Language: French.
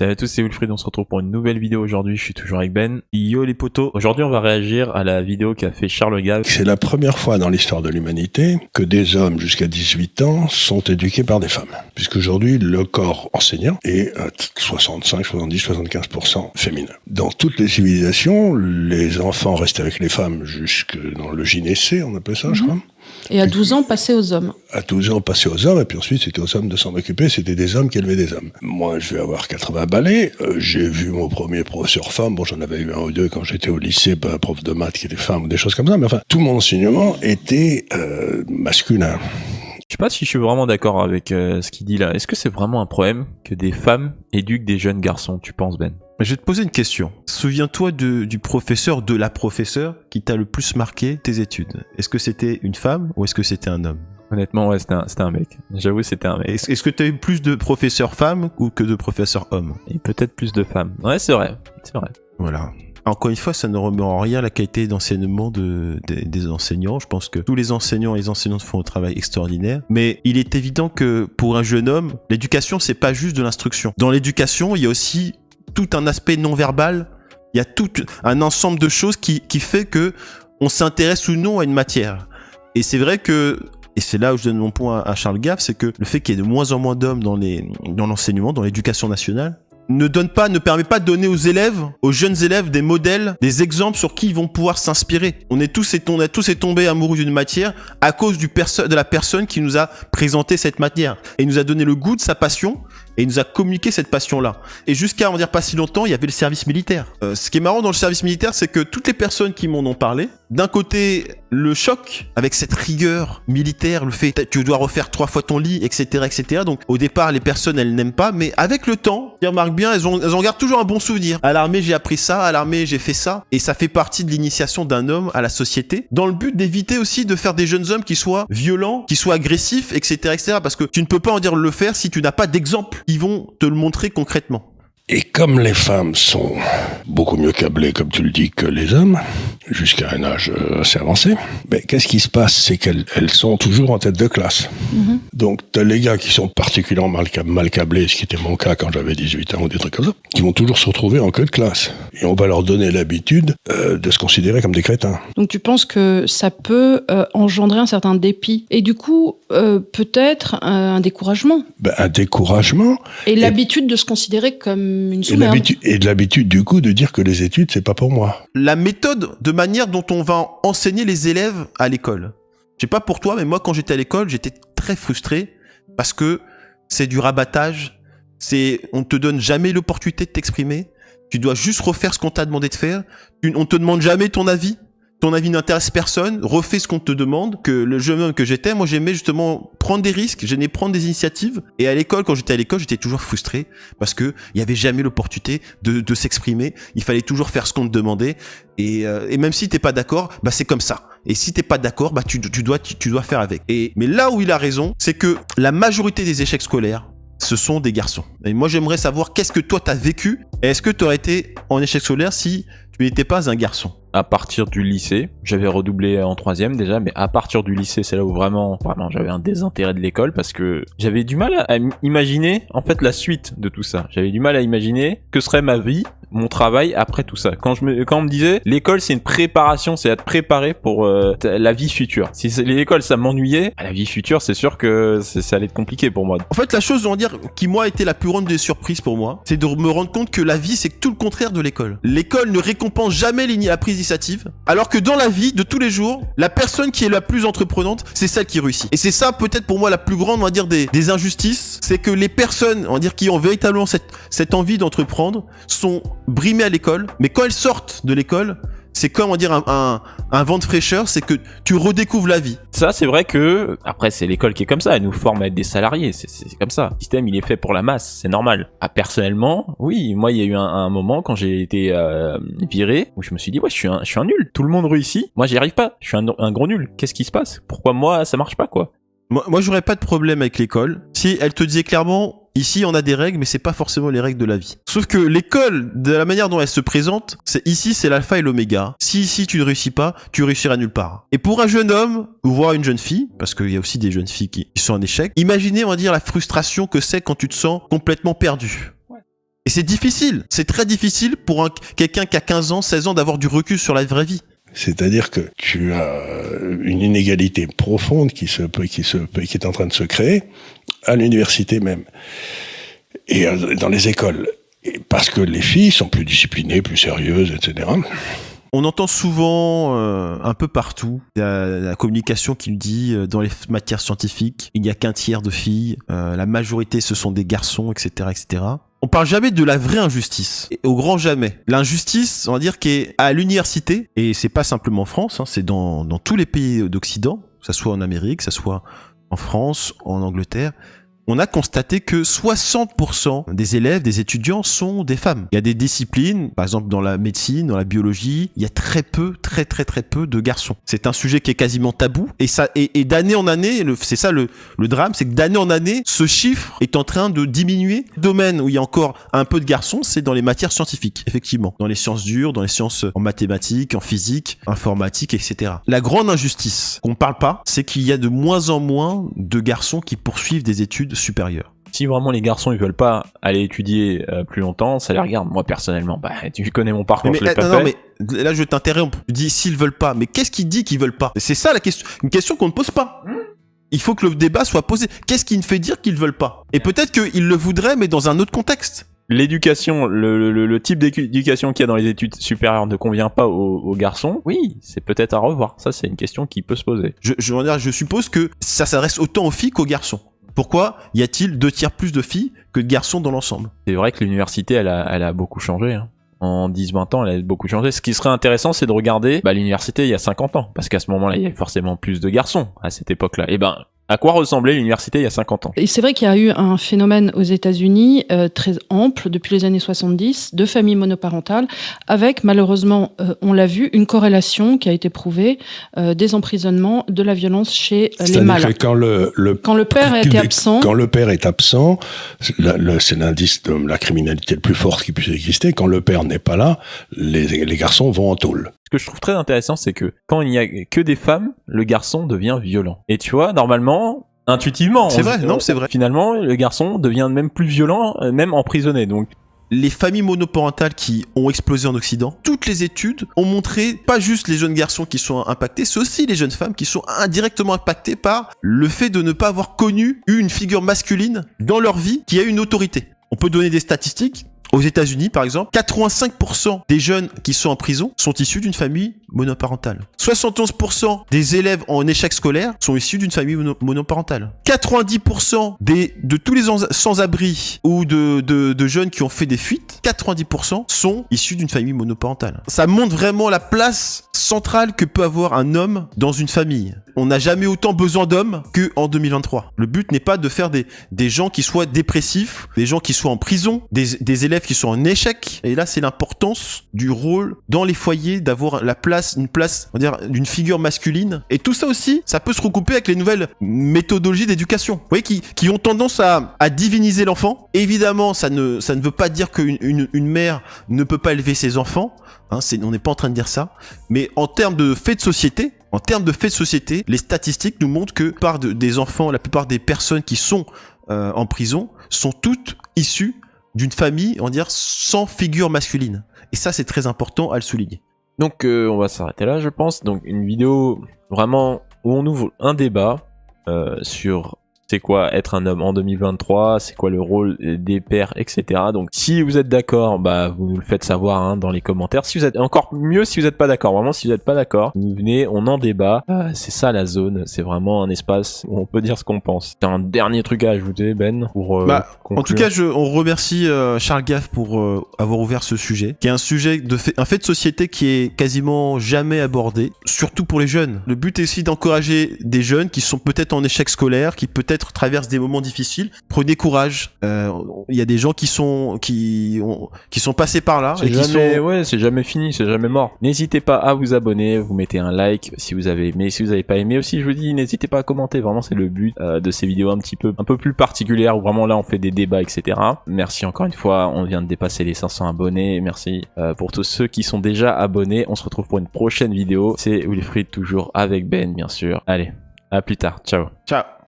Salut à tous, c'est Wilfried, on se retrouve pour une nouvelle vidéo aujourd'hui, je suis toujours avec Ben. Yo les potos, aujourd'hui on va réagir à la vidéo qu'a fait Charles Gave. C'est la première fois dans l'histoire de l'humanité que des hommes jusqu'à 18 ans sont éduqués par des femmes. Puisqu'aujourd'hui, le corps enseignant est à 65, 70, 75% féminin. Dans toutes les civilisations, les enfants restent avec les femmes jusque dans le gynécée, on appelle ça, je crois. Et à 12 ans, passer aux hommes. À 12 ans, passer aux hommes, et puis ensuite, c'était aux hommes de s'en occuper, c'était des hommes qui élevaient des hommes. Moi, je vais avoir 80 balais, j'ai vu mon premier professeur femme, bon, j'en avais eu un ou deux quand j'étais au lycée, un prof de maths qui était femme, ou des choses comme ça, mais enfin, tout mon enseignement était masculin. Je sais pas si je suis vraiment d'accord avec ce qu'il dit là. Est-ce que c'est vraiment un problème que des femmes éduquent des jeunes garçons, tu penses Ben? Je vais te poser une question. Souviens-toi du professeur, de la professeure qui t'a le plus marqué tes études. Est-ce que c'était une femme ou est-ce que c'était un homme? Honnêtement, ouais, c'était un mec. J'avoue, c'était un mec. Est-ce que tu as eu plus de professeurs femmes ou que de professeurs hommes? Et peut-être plus de femmes. Ouais, c'est vrai. C'est vrai. Voilà. Encore une fois, ça ne remet en rien la qualité d'enseignement des enseignants. Je pense que tous les enseignants et les enseignantes font un travail extraordinaire. Mais il est évident que pour un jeune homme, l'éducation, c'est pas juste de l'instruction. Dans l'éducation, il y a aussi tout un aspect non-verbal. Il y a tout un ensemble de choses qui fait que on s'intéresse ou non à une matière. Et c'est vrai que, et c'est là où je donne mon point à Charles Gave, c'est que le fait qu'il y ait de moins en moins d'hommes dans l'enseignement, dans l'éducation nationale, ne permet pas de donner aux élèves, aux jeunes élèves, des modèles, des exemples sur qui ils vont pouvoir s'inspirer. On a tous été tombés amoureux d'une matière à cause de la personne qui nous a présenté cette matière. Et il nous a donné le goût de sa passion, et il nous a communiqué cette passion-là. Et jusqu'à, on va dire, pas si longtemps, il y avait le service militaire. Ce qui est marrant dans le service militaire, c'est que toutes les personnes qui m'en ont parlé, d'un côté, le choc avec cette rigueur militaire, le fait tu dois refaire 3 fois ton lit, etc., etc. Donc, au départ, les personnes, elles n'aiment pas, mais avec le temps, tu remarques bien, elles en gardent toujours un bon souvenir. À l'armée, j'ai appris ça, à l'armée, j'ai fait ça. Et ça fait partie de l'initiation d'un homme à la société, dans le but d'éviter aussi de faire des jeunes hommes qui soient violents, qui soient agressifs, etc., etc. Parce que tu ne peux pas en dire le faire si tu n'as pas d'exemple. Ils vont te le montrer concrètement. Et comme les femmes sont beaucoup mieux câblées, comme tu le dis, que les hommes, jusqu'à un âge assez avancé, ben, qu'est-ce qui se passe? C'est qu'elles sont toujours en tête de classe. Mm-hmm. Donc, t'as les gars qui sont particulièrement mal câblés, ce qui était mon cas quand j'avais 18 ans ou des trucs comme ça, qui vont toujours se retrouver en queue de classe. Et on va leur donner l'habitude de se considérer comme des crétins. Donc, tu penses que ça peut engendrer un certain dépit et du coup, peut-être un découragement? Ben, un découragement. Et l'habitude de se considérer comme une sous-merde. Et de l'habitude, du coup, de dire que les études, c'est pas pour moi. La méthode de manière dont on va enseigner les élèves à l'école. Je sais pas pour toi, mais moi, quand j'étais à l'école, j'étais très frustré parce que c'est du rabattage. On te donne jamais l'opportunité de t'exprimer. Tu dois juste refaire ce qu'on t'a demandé de faire. On te demande jamais ton avis. Ton avis n'intéresse personne, refais ce qu'on te demande. Que le jeune homme que j'étais, moi j'aimais justement prendre des risques, j'aimais prendre des initiatives. Et à l'école, quand j'étais à l'école, j'étais toujours frustré parce que il y avait jamais l'opportunité de s'exprimer. Il fallait toujours faire ce qu'on te demandait. Et même si t'es pas d'accord, bah c'est comme ça. Et si t'es pas d'accord, bah tu dois faire avec. Mais là où il a raison, c'est que la majorité des échecs scolaires, ce sont des garçons. Et moi j'aimerais savoir qu'est-ce que toi t'as vécu. Et est-ce que t'aurais été en échec scolaire si tu n'étais pas un garçon? À partir du lycée, j'avais redoublé en 3e déjà, mais à partir du lycée, c'est là où vraiment j'avais un désintérêt de l'école parce que j'avais du mal à imaginer en fait la suite de tout ça. J'avais du mal à imaginer que serait ma vie, mon travail après tout ça. Quand on me disait l'école c'est une préparation, c'est à te préparer pour la vie future. Si l'école ça m'ennuyait, à la vie future c'est sûr que ça allait être compliqué pour moi. En fait la chose on va dire qui moi a été la plus grande des surprises pour moi, c'est de me rendre compte que la vie c'est tout le contraire de l'école. L'école ne récompense jamais la prise d'initiative, alors que dans la vie de tous les jours, la personne qui est la plus entreprenante, c'est celle qui réussit. Et c'est ça peut-être pour moi la plus grande, on va dire, des injustices, c'est que les personnes, on va dire, qui ont véritablement cette envie d'entreprendre, sont brimées à l'école, mais quand elles sortent de l'école, c'est comme, on va dire, un vent de fraîcheur, c'est que tu redécouvres la vie. Ça, c'est vrai que, après, c'est l'école qui est comme ça, elle nous forme à être des salariés, c'est comme ça. Le système, il est fait pour la masse, c'est normal. Ah, personnellement, oui, moi, il y a eu un moment quand j'ai été viré, où je me suis dit, ouais, je suis un nul, tout le monde réussit, moi, j'y arrive pas, je suis un gros nul, qu'est-ce qui se passe? Pourquoi moi, ça marche pas, quoi? Moi, j'aurais pas de problème avec l'école si elle te disait clairement, ici, on a des règles, mais c'est pas forcément les règles de la vie. Sauf que l'école, de la manière dont elle se présente, c'est l'alpha et l'oméga. Si ici tu ne réussis pas, tu réussiras nulle part. Et pour un jeune homme, ou voire une jeune fille, parce qu'il y a aussi des jeunes filles qui sont en échec, imaginez, on va dire, la frustration que c'est quand tu te sens complètement perdu. Et c'est difficile, c'est très difficile pour quelqu'un qui a 15 ans, 16 ans d'avoir du recul sur la vraie vie. C'est-à-dire que tu as une inégalité profonde qui est en train de se créer à l'université même et dans les écoles. Et parce que les filles sont plus disciplinées, plus sérieuses, etc. On entend souvent, un peu partout, la communication qui nous dit, dans les matières scientifiques, il n'y a qu'un tiers de filles, la majorité ce sont des garçons, etc., etc. On parle jamais de la vraie injustice, et au grand jamais. L'injustice, on va dire, qui est à l'université, et c'est pas simplement en France, hein, c'est dans tous les pays d'Occident, que ça soit en Amérique, que ça soit en France, en Angleterre. On a constaté que 60% des élèves, des étudiants sont des femmes. Il y a des disciplines, par exemple dans la médecine, dans la biologie, il y a très peu de garçons. C'est un sujet qui est quasiment tabou et d'année en année, c'est ça le drame, c'est que d'année en année, ce chiffre est en train de diminuer. Le domaine où il y a encore un peu de garçons, c'est dans les matières scientifiques, effectivement. Dans les sciences dures, dans les sciences en mathématiques, en physique, informatique, etc. La grande injustice qu'on parle pas, c'est qu'il y a de moins en moins de garçons qui poursuivent des études supérieurs. Si vraiment les garçons ils veulent pas aller étudier plus longtemps, ça les regarde. Moi personnellement, tu connais mon parcours, je l'ai pas fait. Non, mais là je t'interromps. Tu dis s'ils veulent pas, mais qu'est-ce qui dit qu'ils veulent pas? C'est ça la question, une question qu'on ne pose pas. Il faut que le débat soit posé. Qu'est-ce qui me fait dire qu'ils veulent pas? Et peut-être qu'ils le voudraient, mais dans un autre contexte. L'éducation, le type d'éducation qu'il y a dans les études supérieures ne convient pas aux garçons. Oui, c'est peut-être à revoir. Ça, c'est une question qui peut se poser. Je suppose que ça s'adresse autant aux filles qu'aux garçons. Pourquoi y a-t-il 2 tiers plus de filles que de garçons dans l'ensemble? C'est vrai que l'université, elle a beaucoup changé. Hein. En 10-20 ans, elle a beaucoup changé. Ce qui serait intéressant, c'est de regarder l'université il y a 50 ans. Parce qu'à ce moment-là, il y avait forcément plus de garçons à cette époque-là. Et à quoi ressemblait l'université il y a 50 ans? Et c'est vrai qu'il y a eu un phénomène aux États-Unis très ample depuis les années 70 de familles monoparentales avec malheureusement, on l'a vu, une corrélation qui a été prouvée des emprisonnements, de la violence chez les mâles. C'est-à-dire que quand le père était absent. Quand le père est absent, c'est l'indice de la criminalité le plus fort qui puisse exister. Quand le père n'est pas là, les garçons vont en tôle. Ce que je trouve très intéressant, c'est que quand il n'y a que des femmes, le garçon devient violent. Et tu vois, normalement, intuitivement, c'est vrai. Finalement, le garçon devient même plus violent, même emprisonné. Donc, les familles monoparentales qui ont explosé en Occident, toutes les études ont montré pas juste les jeunes garçons qui sont impactés, c'est aussi les jeunes femmes qui sont indirectement impactées par le fait de ne pas avoir connu une figure masculine dans leur vie qui a une autorité. On peut donner des statistiques. Aux États-Unis, par exemple, 85% des jeunes qui sont en prison sont issus d'une famille monoparentale. 71% des élèves en échec scolaire sont issus d'une famille monoparentale. 90% de tous les sans-abri ou de jeunes qui ont fait des fuites, 90% sont issus d'une famille monoparentale. Ça montre vraiment la place centrale que peut avoir un homme dans une famille. On n'a jamais autant besoin d'hommes qu'en 2023. Le but n'est pas de faire des gens qui soient dépressifs, des gens qui soient en prison, des élèves qui sont en échec. Et là, c'est l'importance du rôle dans les foyers, d'avoir une place, on va dire, d'une figure masculine. Et tout ça aussi, ça peut se recouper avec les nouvelles méthodologies d'éducation. Vous voyez, qui ont tendance à diviniser l'enfant. Évidemment, ça ne veut pas dire qu'une mère ne peut pas élever ses enfants. Hein, on n'est pas en train de dire ça. Mais en termes de faits de société, les statistiques nous montrent que la plupart des personnes qui sont en prison sont toutes issues d'une famille, on va dire, sans figure masculine. Et ça, c'est très important à le souligner. Donc, on va s'arrêter là, je pense. Donc, une vidéo vraiment où on ouvre un débat sur c'est quoi être un homme en 2023, c'est quoi le rôle des pères, etc. Donc si vous êtes d'accord, vous nous le faites savoir dans les commentaires. Si vous êtes encore mieux, si vous n'êtes pas d'accord, vraiment si vous n'êtes pas d'accord, vous venez, on en débat. C'est ça la zone, c'est vraiment un espace où on peut dire ce qu'on pense. C'est un dernier truc à ajouter, Ben, pour en tout cas, on remercie Charles Gaff pour avoir ouvert ce sujet, qui est un sujet un fait de société qui est quasiment jamais abordé, surtout pour les jeunes. Le but est aussi d'encourager des jeunes qui sont peut-être en échec scolaire, qui peut-être traversent des moments difficiles. Prenez courage. Il y a des gens qui sont passés par là. C'est jamais fini, c'est jamais mort. N'hésitez pas à vous abonner, vous mettez un like si vous avez aimé, si vous avez pas aimé aussi, je vous dis, n'hésitez pas à commenter. Vraiment, c'est le but de ces vidéos un peu plus particulières où vraiment là on fait des débats, etc. Merci encore une fois, on vient de dépasser les 500 abonnés. Merci pour tous ceux qui sont déjà abonnés. On se retrouve pour une prochaine vidéo. C'est Wilfried, toujours avec Ben, bien sûr. Allez, à plus tard. Ciao. Ciao.